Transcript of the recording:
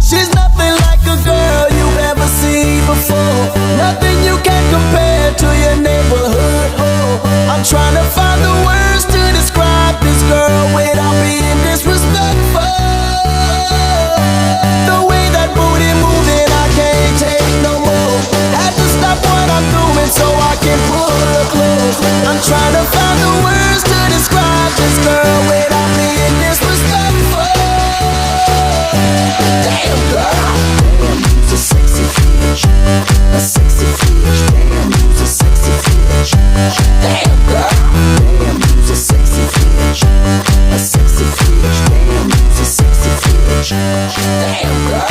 She's nothing like a girl you've ever seen before. Nothing you can compare to your neighborhood. Oh, I'm trying to find the words to describe this girl without being disrespectful. The way that booty moving, I can't take no more. Had to stop what I'm doing so I can pull her close. I'm trying to find the words to describe this girl without being disrespectful. Damn girl, damn, you's a sexy bitch, a sexy bitch. Damn, you's a sexy bitch. Damn girl, damn, you's a sexy bitch, a sexy bitch. Damn, you's a sexy bitch. Damn girl.